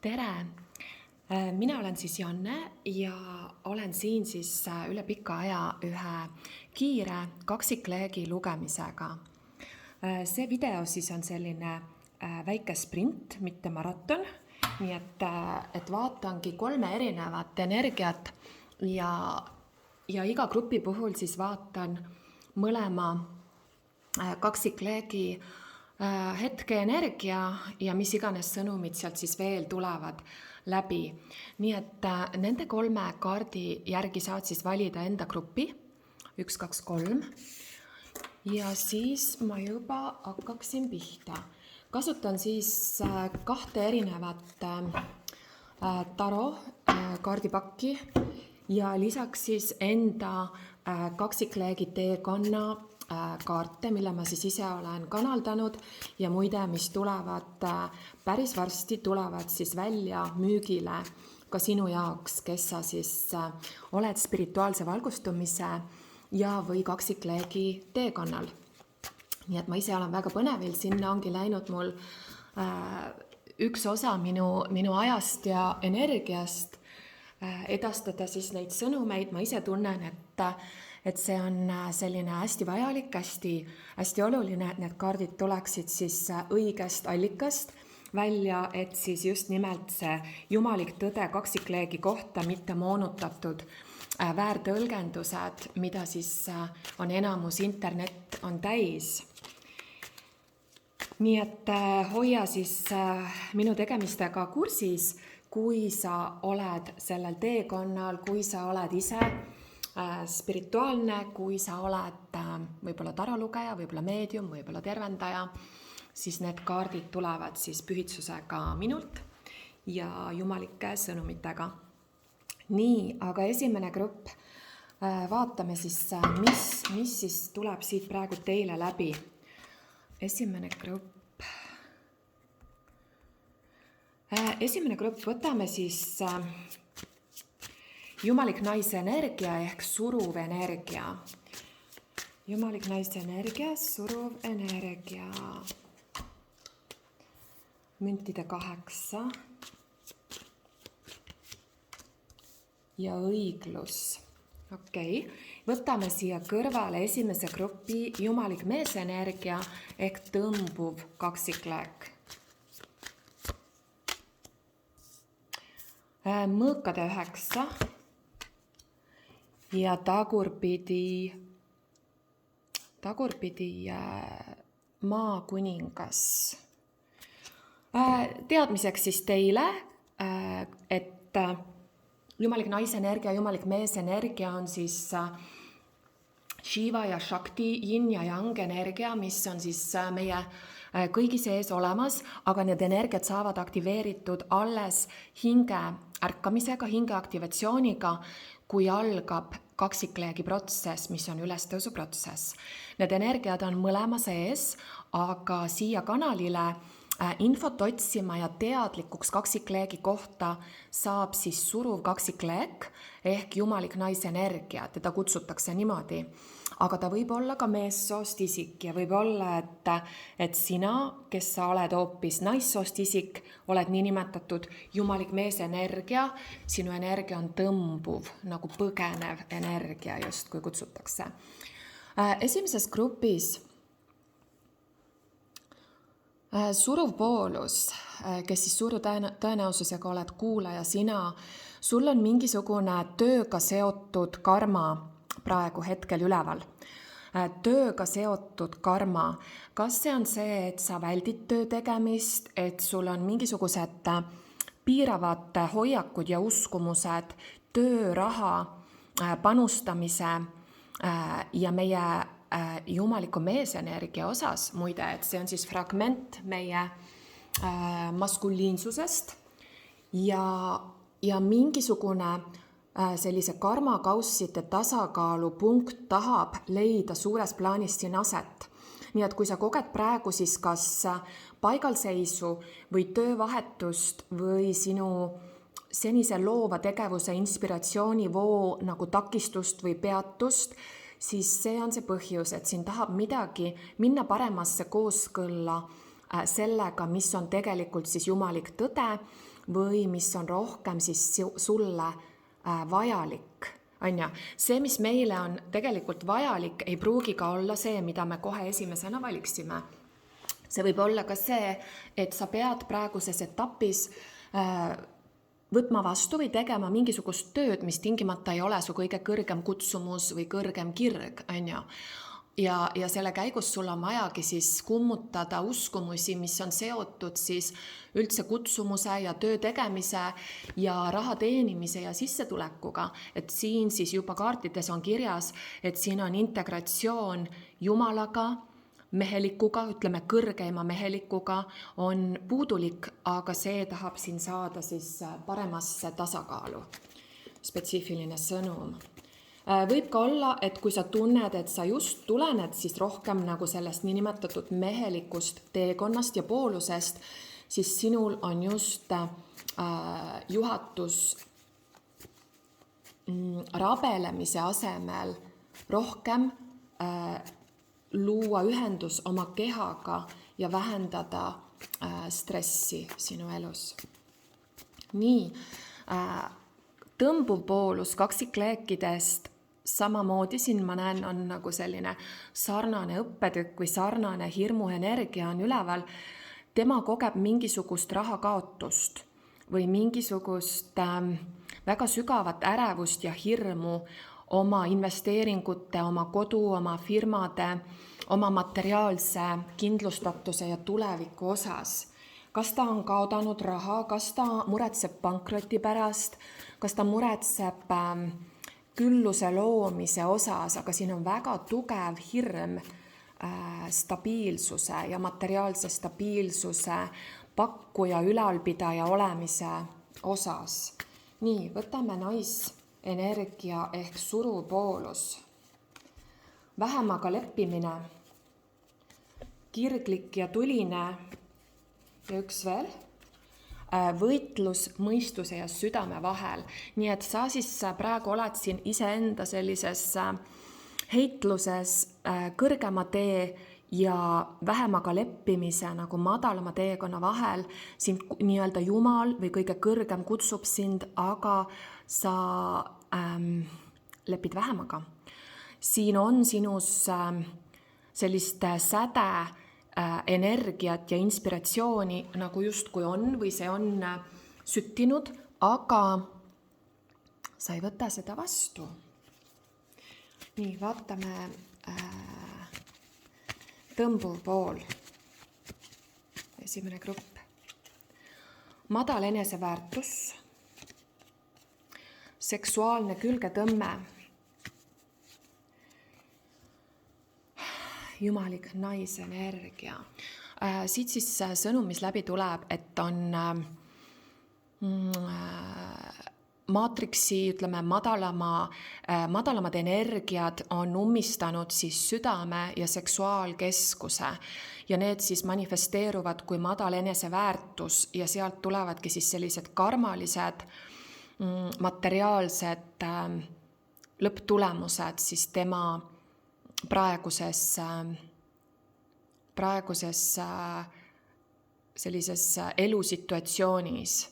Tere! Mina olen siis Janne ja olen siin siis üle pika aja ühe kiire kaksikleegi lugemisega. See video siis on selline väike sprint, mitte maraton, nii et vaatangi 3 erinevat energiat ja iga grupi puhul siis vaatan mõlema kaksikleegi hetke energia ja mis iganes sõnumid sealt siis veel tulevad läbi. Nii et nende 3 kaardi järgi saad siis valida enda grupi, 1, 2, 3. Ja siis ma juba hakkaksin pihta. Kasutan siis 2 erinevat taro kaardipakki ja lisaks siis enda kaksikleegi teekonna kaarte, mille ma siis ise olen kanaldanud ja muide, mis tulevad päris varsti, tulevad siis välja müügile ka sinu jaoks, kes sa siis oled spirituaalse valgustumise ja või kaksikleegi teekonnal. Nii et ma ise olen väga põnevil, sinna ongi läinud mul üks osa minu ajast ja energiast edastada siis neid sõnumeid. Ma ise tunnen, et see on selline hästi vajalik, hästi oluline, et need kaardid tuleksid siis õigest allikast välja, et siis just nimelt see jumalik tõde kaksikleegi kohta, mitte moonutatud väärtõlgendused, mida siis on enamus internet on täis. Nii et hoia siis minu tegemistega kursis, kui sa oled sellel teekonnal, kui sa oled ise spirituaalne, kui sa oled võib-olla tarolugeja, võib-olla meedium, võib-olla tervendaja, siis need kaardid tulevad siis pühitsusega minult ja jumalike sõnumitega. Nii, aga esimene grupp, vaatame siis, mis siis tuleb siit praegu teile läbi. Esimene grupp, võtame siis jumalik naise energia ehk suruv energia. Jumalik naise energia, suruv energia. Müntide 8. Ja õiglus. Okei. Võtame siia kõrvale esimese grupi jumalik meesenergia ehk tõmbuv kaksikleek. Mõõkade 9 ja tagurpidi maakuningas. Teadmiseks siis teile, et jumalik naisenergia, jumalik meesenergia on siis Shiva ja Shakti, yin ja yang energia, mis on siis meie kõigi sees olemas, aga need energiat saavad aktiveeritud alles hinge ärkamisega, hinge aktivatsiooniga, kui algab kaksikleegi protsess, mis on ülestõusu protsess. Need energiad on mõlema sees, aga siia kanalile infot otsima ja teadlikuks kaksikleegi kohta saab siis suruv kaksikleek ehk jumalik naisenergia, teda kutsutakse niimoodi. Aga ta võib olla ka meessoost isik ja võib olla, et sina, kes sa oled hoopis naissoost isik, oled niinimetatud jumalik meesenergia, sinu energia on tõmbuv, nagu põgenev energia just, kui kutsutakse. Esimeses grupis suruv poolus, kes siis suure tõenäosusega oled kuulaja sina, sul on mingisugune tööga seotud karma praegu hetkel üleval. Tööga seotud karma. Kas see on see, et sa väldid töö tegemist, et sul on mingisugused piiravad hoiakud ja uskumused tööraha panustamise ja meie jumaliku meesenergia osas, muide, et see on siis fragment meie maskuliinsusest ja mingisugune sellise karmakausside tasakaalu punkt tahab leida suures plaanis siin aset. Nii et kui sa koged praegu siis kas paigalseisu või töövahetust või sinu senise loova tegevuse inspiratsioonivoo nagu takistust või peatust, siis see on see põhjus, et siin tahab midagi minna paremasse kooskõlla sellega, mis on tegelikult siis jumalik tõde või mis on rohkem siis sulle vajalik. See, mis meile on tegelikult vajalik, ei pruugi ka olla see, mida me kohe esimesena valiksime. See võib olla ka see, et sa pead praeguses etapis võtma vastu või tegema mingisugust tööd, mis tingimata ei ole su kõige kõrgem kutsumus või kõrgem kirg, Ja selle käigus sul on vajagi siis kummutada uskumusi, mis on seotud siis üldse kutsumuse ja töö tegemise ja raha teenimise ja sissetulekuga. Et siin siis juba kaartides on kirjas, et siin on integratsioon Jumalaga, mehelikuga, ütleme kõrgeima mehelikuga on puudulik, aga see tahab siin saada siis paremasse tasakaalu. Spetsiifiline sõnum. Võib ka olla, et kui sa tunned, et sa just tulened siis rohkem nagu sellest niinimetatud mehelikust teekonnast ja poolusest, siis sinul on just juhatus rabelemise asemel rohkem luua ühendus oma kehaga ja vähendada stressi sinu elus. Nii, tõmbuv poolus kaksikleekidest samamoodi siin ma näen, on nagu selline sarnane õppetükk või sarnane hirmuenergia on üleval. Tema kogeb mingisugust rahakaotust või mingisugust väga sügavat ärevust ja hirmu oma investeeringute, oma kodu, oma firmade, oma materiaalse kindlustatuse ja tuleviku osas. Kas ta on kaotanud raha, kas ta muretseb pankroti pärast, kas ta muretseb külluse loomise osas, aga siin on väga tugev hirm stabiilsuse ja materiaalse stabiilsuse pakkuja, ülalpidaja olemise osas. Nii, võtame naisenergia ehk surupoolus. Vähemaga leppimine, kirglik ja tuline ja üks veel. Võitlus mõistuse ja südame vahel. Nii et sa siis praegu oled siin iseenda sellises heitluses kõrgema tee ja vähemaga leppimise nagu madalama teekonna vahel. Sind nii-öelda Jumal või kõige kõrgem kutsub sind, aga sa lepid vähemaga. Siin on sinus sellist säde, energiat ja inspiratsiooni nagu justkui on või see on süttinud, aga sa ei võta seda vastu. Nii, vaatame tõmbuv pool. Esimene grupp. Madal eneseväärtus, seksuaalne külgetõmme, jumalik naisenergia. Siit siis sõnum, mis läbi tuleb, et on maatriksi, ütleme, madalamad energiad on ummistanud siis südame ja seksuaalkeskuse ja need siis manifesteeruvad kui madal eneseväärtus ja sealt tulevadki siis sellised karmalised, materiaalsed lõpptulemused siis tema praeguses sellises elusituatsioonis.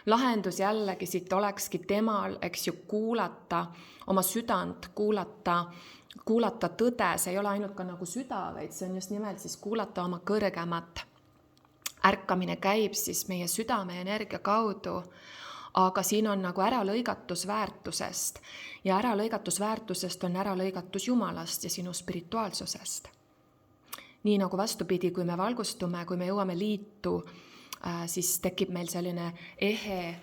Lahendus jällegi siit olekski temal, eks ju, kuulata oma südant, kuulata tõde, see ei ole ainult ka nagu süda, vaid see on just nimelt siis kuulata oma kõrgemat. Ärkamine käib siis meie südame energia kaudu, aga siin on nagu äralõigatus väärtusest ja äralõigatus väärtusest on äralõigatus Jumalast ja sinu spirituaalsusest. Nii nagu vastupidi, kui me valgustume, kui me jõuame liitu, siis tekib meil selline ehe,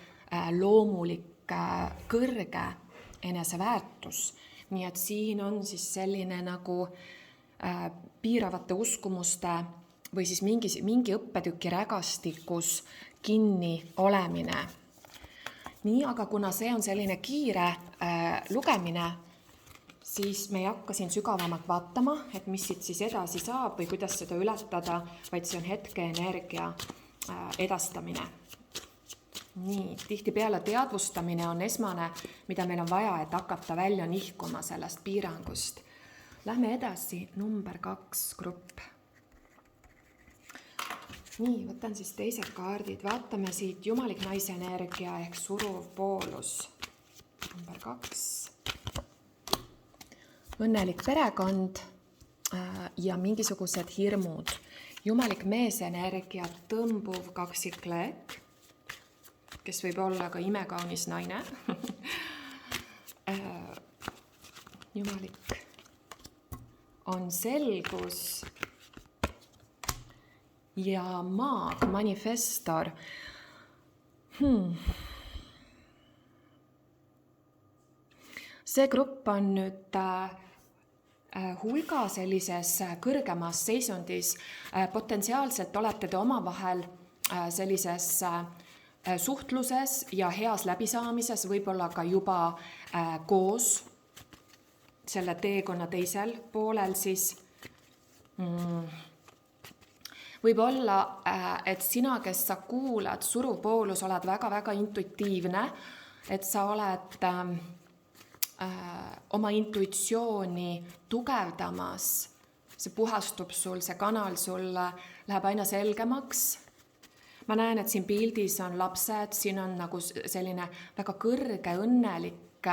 loomulik, kõrge eneseväärtus. Nii et siin on siis selline nagu piiravate uskumuste või siis mingi õppetüki rägastikus kinni olemine. Nii, aga kuna see on selline kiire lugemine, siis me ei hakka siin sügavamalt vaatama, et mis siit siis edasi saab või kuidas seda ületada, vaid see on hetke energia edastamine. Nii, tihtipeale teadvustamine on esmane, mida meil on vaja, et hakata välja nihkuma sellest piirangust. Lähme edasi, number 2 grupp. Nii, võtan siis teised kaardid. Vaatame siit jumalik naise energia ehk suruv poolus. Number 2. Õnnelik perekond ja mingisugused hirmud. Jumalik mees energia, tõmbuv kaksikleek, kes võib olla ka imekaunis naine. Jumalik on selgus ja maag, manifestor. See grupp on nüüd hulga sellises kõrgemas seisundis. Potentsiaalselt olete te omavahel sellises suhtluses ja heas läbisaamises, võib-olla ka juba koos selle teekonna teisel poolel siis. Võib-olla, et sina, kes sa kuulad suruv poolus, oled väga-väga intuitiivne, et sa oled oma intuitsiooni tugevdamas, see puhastub sul, see kanal sul läheb aina selgemaks. Ma näen, et siin pildis on lapsed, siin on nagu selline väga kõrge, õnnelik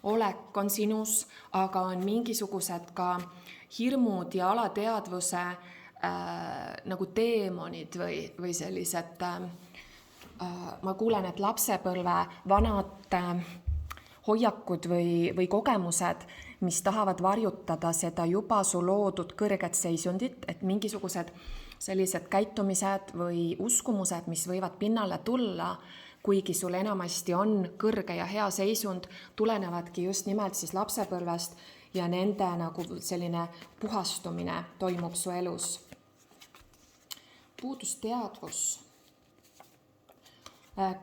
olek on sinus, aga on mingisugused ka hirmud ja alateadvuse nagu teemonid või sellised, ma kuulen, et lapsepõlve vanad hoiakud või kogemused, mis tahavad varjutada seda juba su loodud kõrget seisundit, et mingisugused sellised käitumised või uskumused, mis võivad pinnale tulla, kuigi sul enamasti on kõrge ja hea seisund, tulenevadki just nimelt siis lapsepõlvest ja nende nagu selline puhastumine toimub su elus. Puudusteadvus,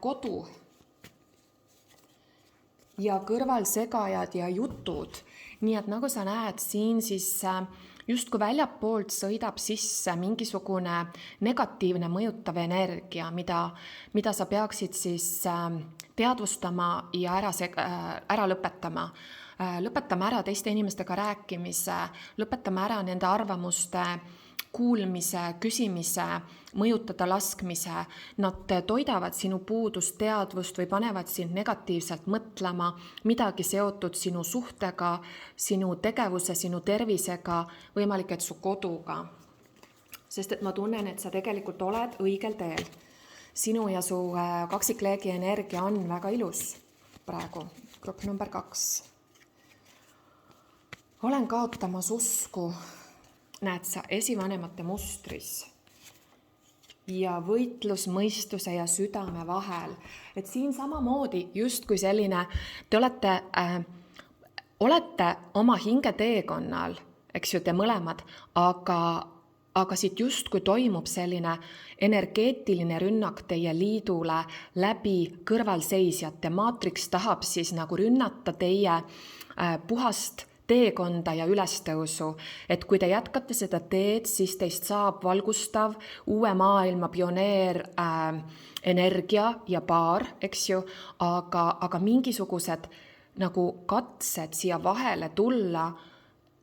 kodu ja kõrvalsegajad ja jutud. Nii et nagu sa näed siin, siis justkui väljapoolt sõidab sisse mingisugune negatiivne mõjutav energia, mida sa peaksid siis teadvustama ja ära lõpetama. Lõpetame ära teiste inimestega rääkimise, lõpetame ära nende arvamuste kuulmise, küsimise, mõjutada laskmise. Nad toidavad sinu puudusteadvust või panevad sind negatiivselt mõtlema, midagi seotud sinu suhtega, sinu tegevuse, sinu tervisega, võimalik, et su koduga. Sest et ma tunnen, et sa tegelikult oled õigel teel. Sinu ja su kaksikleegi energia on väga ilus praegu. Grupp number 2. Olen kaotamas usku. Näed sa esivanemate mustris ja võitlus mõistuse ja südame vahel. Et siin samamoodi justkui selline, te olete oma hingeteekonnal, eks ju, te mõlemad, aga siit justkui toimub selline energeetiline rünnak teie liidule läbi kõrvalseisjate. Maatriks tahab siis nagu rünnata teie puhast teekonda ja ülestõusu, et kui te jätkate seda teed, siis teist saab valgustav uue maailma pioneer energia ja paar, eks ju, aga mingisugused nagu katsed siia vahele tulla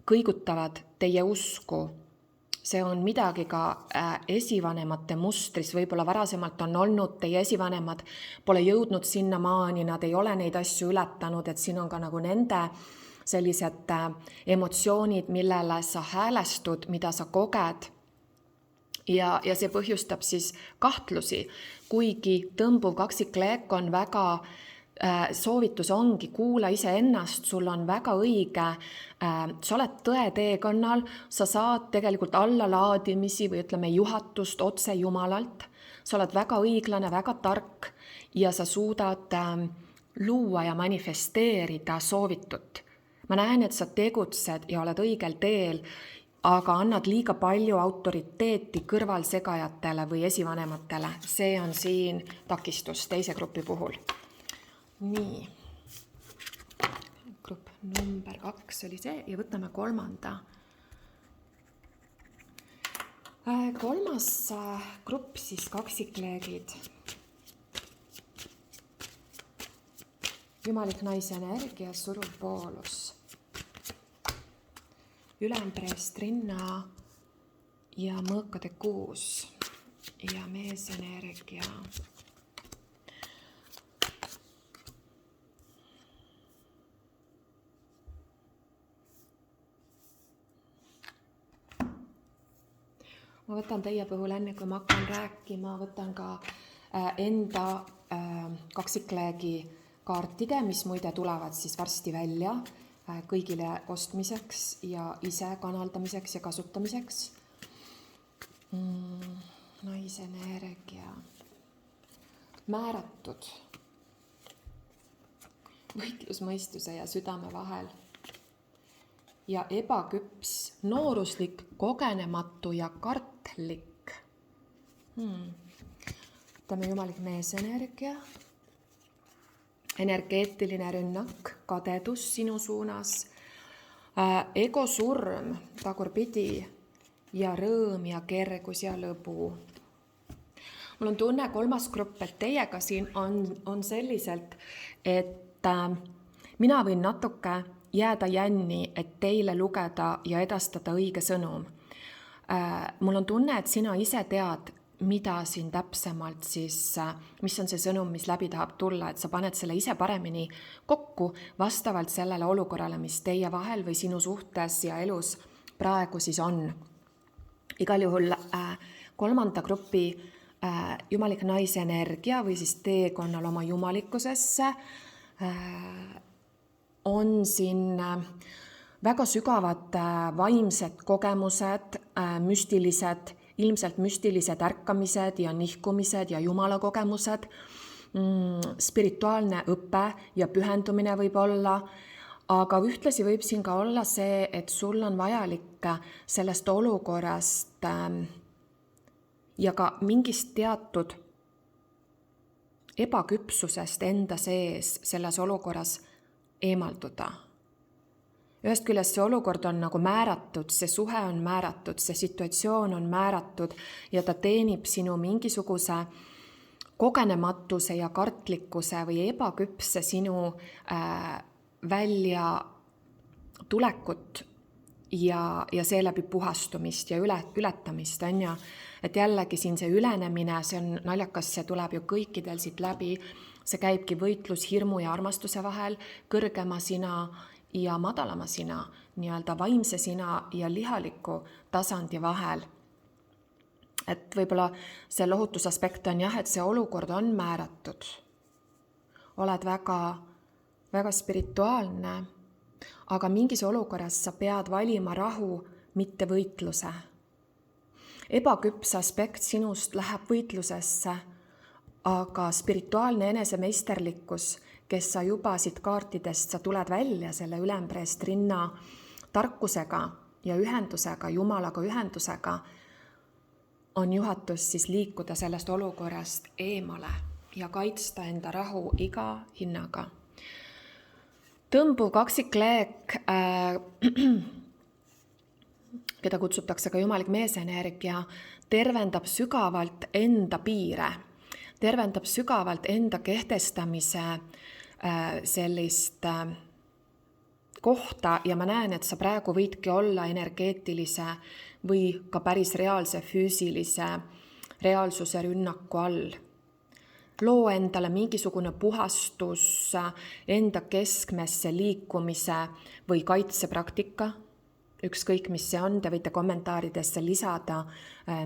kõigutavad teie usku. See on midagi ka esivanemate mustris, võib-olla varasemalt on olnud teie esivanemad, pole jõudnud sinna maani, nad ei ole neid asju ületanud, et siin on ka nagu nende sellised emotsioonid, millele sa häälestud, mida sa koged ja see põhjustab siis kahtlusi, kuigi tõmbuv kaksikleek on väga, soovitus ongi, kuula iseennast, sul on väga õige, sa oled tõeteekonnal, sa saad tegelikult allalaadimisi või ütleme juhatust otse Jumalalt, sa oled väga õiglane, väga tark ja sa suudad luua ja manifesteerida soovitut. Ma näen, et sa tegutsed ja oled õigel teel, aga annad liiga palju autoriteeti kõrvalsegajatele või esivanematele. See on siin takistus teise grupi puhul. Nii. Grupp number 2 oli see ja võtame 3. Kolmas grupp siis kaksikleegid. jumalik naise energia, suruv poolus. Ülempreest rinna ja mõõkade kuus ja meesenergia. Ma võtan teie puhul enne, kui ma hakkan rääkima, võtan ka enda kaksikleegi kaartide, mis muide tulevad siis varsti välja kõigile ostmiseks ja ise kanaldamiseks ja kasutamiseks. Naisenergia. Määratud. Võitlus mõistuse ja südame vahel. Ja ebaküps, nooruslik, kogenematu ja kartlik. Võtame jumalik meesenergia. Energeetiline rünnak, kadedus sinu suunas, ego surm, tagurpidi ja rõõm ja kergus ja lõbu. Mul on tunne 3. grupp, et teiega siin on selliselt, et mina võin natuke jääda jänni, et teile lugeda ja edastada õige sõnum. Mul on tunne, et sina ise tead, mida siin täpsemalt siis, mis on see sõnum, mis läbi tahab tulla, et sa paned selle ise paremini kokku vastavalt sellele olukorrale, mis teie vahel või sinu suhtes ja elus praegu siis on. Igal juhul 3. grupi jumalik naise energia või siis teekonnal oma jumalikkusesse on siin väga sügavad vaimsed kogemused, müstilised, ilmselt müstilised ärkamised ja nihkumised ja jumala kogemused, spirituaalne õpe ja pühendumine võib olla, aga ühtlasi võib siin ka olla see, et sul on vajalik sellest olukorrast ja ka mingist teatud ebaküpsusest enda sees selles olukorras eemalduda. Ühest küljest see olukord on nagu määratud, see suhe on määratud, see situatsioon on määratud ja ta teenib sinu mingisuguse kogenematuse ja kartlikkuse või ebaküpse sinu välja tulekut ja seeläbi puhastumist ja ületamist, on ju. Et jällegi siin see ülenemine, see on naljakas, see tuleb ju kõikidel siit läbi, see käibki võitlus hirmu ja armastuse vahel, kõrgema sina ja madalama sina, nii-öelda vaimse sina ja lihaliku tasandi vahel. Et võib-olla see lohutusaspekt on jah, et see olukord on määratud. Oled väga, väga spirituaalne, aga mingis olukorras sa pead valima rahu, mitte võitluse. Ebaküps aspekt sinust läheb võitlusesse, aga spirituaalne enesemeisterlikkus, kes sa juba siit kaartidest, sa tuled välja selle ülempreest rinna tarkusega ja ühendusega, Jumalaga ühendusega, on juhatus siis liikuda sellest olukorrast eemale ja kaitsta enda rahu iga hinnaga. Tõmbu kaksikleek, keda kutsutakse ka jumalik meesenergia, tervendab sügavalt enda piire, tervendab sügavalt enda kehtestamise sellist kohta ja ma näen, et sa praegu võidki olla energeetilise või ka päris reaalse füüsilise reaalsuse rünnaku all. Loo endale mingisugune puhastus, enda keskmesse liikumise või kaitsepraktika, ükskõik mis see on, te võite kommentaaridesse lisada,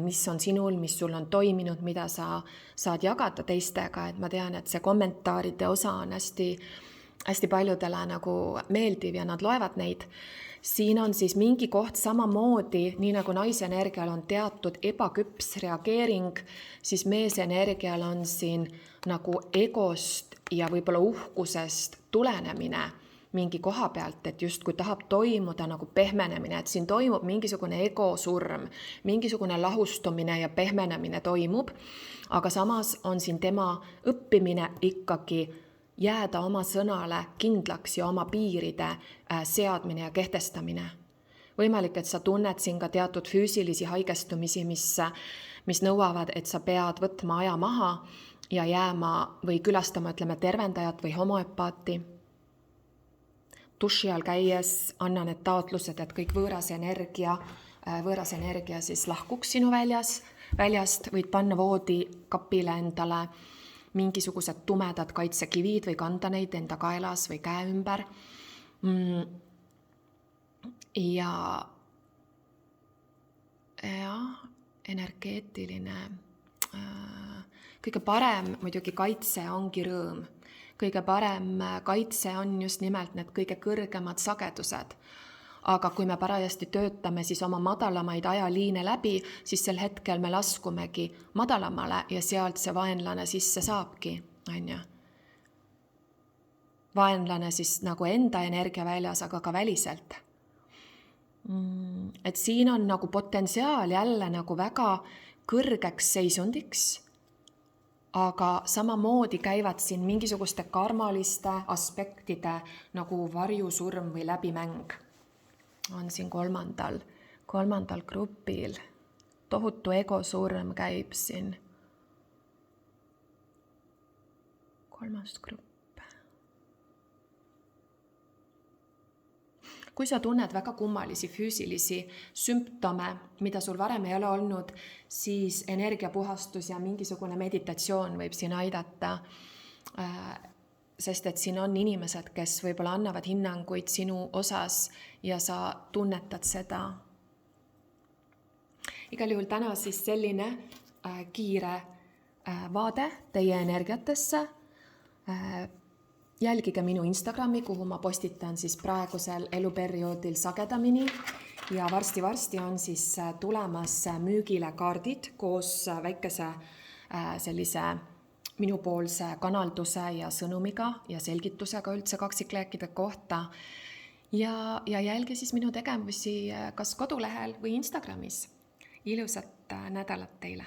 mis on sinul, mis sul on toiminud, mida sa saad jagada teistega, et ma tean, et see kommentaaride osa on hästi paljudele nagu meeldiv ja nad loevad neid. Siin on siis mingi koht samamoodi, nii nagu naise energial on teatud ebaküps reageering, siis mees energial on siin nagu egost ja võib-olla uhkusest tulenemine mingi koha pealt, et justkui tahab toimuda nagu pehmenemine, et siin toimub mingisugune egosurm, mingisugune lahustumine ja pehmenemine toimub, aga samas on siin tema õppimine ikkagi jääda oma sõnale kindlaks ja oma piiride seadmine ja kehtestamine. Võimalik, et sa tunned siin ka teatud füüsilisi haigestumisi, mis nõuavad, et sa pead võtma aja maha ja jääma või külastama, ütleme, tervendajat või homoöpaati. Duši all käies anna need taotlused, et kõik võõras energia siis lahkuks sinu väljast, võid panna voodikapile endale mingisugused tumedad kaitsekivid või kanda neid enda kaelas või käe ümber. Ja energeetiline, kõige parem muidugi kaitse ongi rõõm. Kõige parem kaitse on just nimelt need kõige kõrgemad sagedused. Aga kui me parajasti töötame siis oma madalamaid ajaliine läbi, siis sel hetkel me laskumegi madalamale ja sealt see vaenlane sisse saabki, on ju. Vaenlane siis nagu enda energiaväljas, aga ka väliselt. Et siin on nagu potentsiaal jälle nagu väga kõrgeks seisundiks, aga samamoodi käivad siin mingisuguste karmaliste aspektide nagu varjusurm või läbimäng. On siin kolmandal grupil. Tohutu egosurm käib siin. 3. grupp. Kui sa tunned väga kummalisi füüsilisi sümptome, mida sul varem ei ole olnud, siis energiapuhastus ja mingisugune meditatsioon võib siin aidata, sest et siin on inimesed, kes võib-olla annavad hinnanguid sinu osas ja sa tunnetad seda. Igal juhul täna siis selline kiire vaade teie energiatesse. Jälgige minu Instagrami, kuhu ma postitan siis praegusel eluperioodil sagedamini ja varsti on siis tulemas müügile kaardid koos väikese sellise minupoolse kanalduse ja sõnumiga ja selgitusega üldse kaksikleekide kohta ja jälgi siis minu tegevusi kas kodulehel või Instagramis. Ilusat nädalat teile!